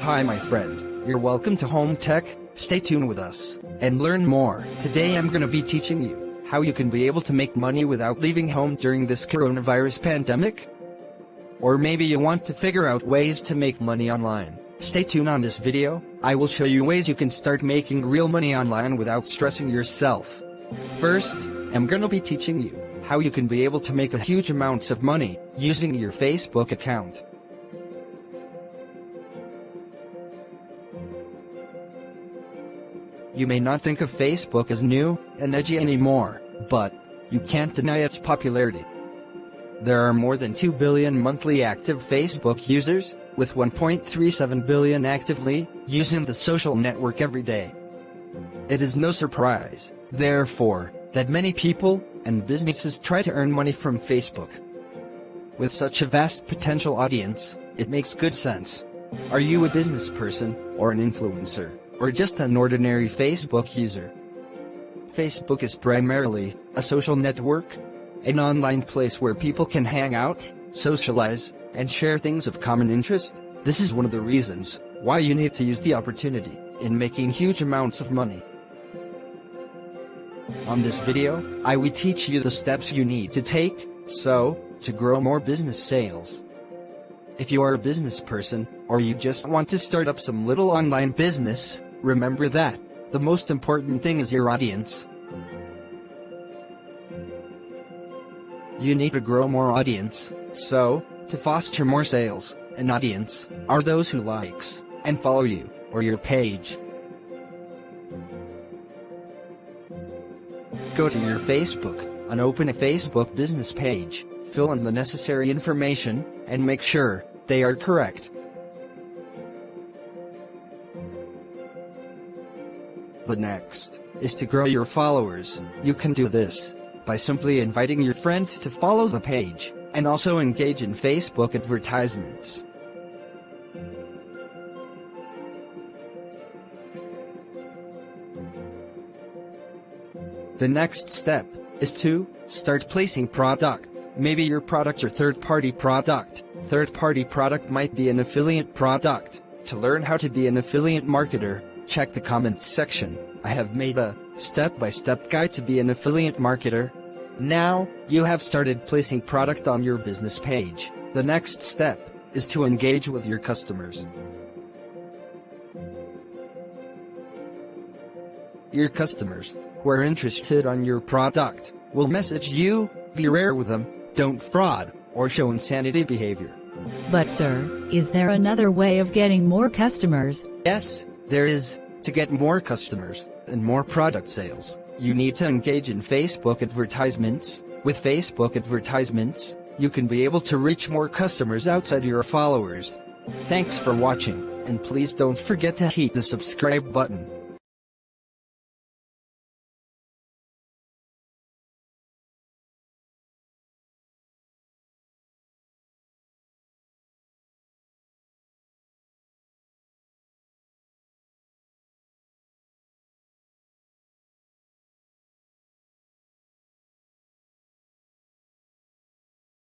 Hi my friend, you're welcome to Home Tech. Stay tuned with us and learn more. Today I'm gonna be teaching you how you can be able to make money without leaving home during this coronavirus pandemic. Or maybe you want to figure out ways to make money online. Stay tuned on this video. I will show you ways you can start making real money online without stressing yourself. First, I'm gonna be teaching you how you can be able to make a huge amounts of money using your Facebook account. You may not think of Facebook as new and edgy anymore, but you can't deny its popularity. There are more than 2 billion monthly active Facebook users, with 1.37 billion actively using the social network every day. It is no surprise, therefore, that many people and businesses try to earn money from Facebook. With such a vast potential audience, it makes good sense. Are you a business person, or an influencer, or just an ordinary Facebook user? Facebook is primarily a social network, an online place where people can hang out, socialize, and share things of common interest. This is one of the reasons why you need to use the opportunity in making huge amounts of money. On this video, I will teach you the steps you need to take to grow more business sales. If you are a business person, or you just want to start up some little online business, remember that the most important thing is your audience. You need to grow more audience, to foster more sales. An audience are those who likes and follow you or your page. Go to your Facebook and open a Facebook business page, fill in the necessary information, and make sure they are correct. The next is to grow your followers. You can do this by simply inviting your friends to follow the page, and also engage in Facebook advertisements. The next step is to start placing product. Maybe your product or third-party product. Third-party product might be an affiliate product. To learn how to be an affiliate marketer, check the comments section. I have made a step-by-step guide to be an affiliate marketer. Now, you have started placing product on your business page. The next step is to engage with your customers. Your customers who are interested on your product will message you. Be rare with them, don't fraud or show insanity behavior. But sir, is there another way of getting more customers? Yes, there is. To get more customers and more product sales, you need to engage in Facebook advertisements. With Facebook advertisements, you can be able to reach more customers outside your followers. Thanks for watching, and please don't forget to hit the subscribe button.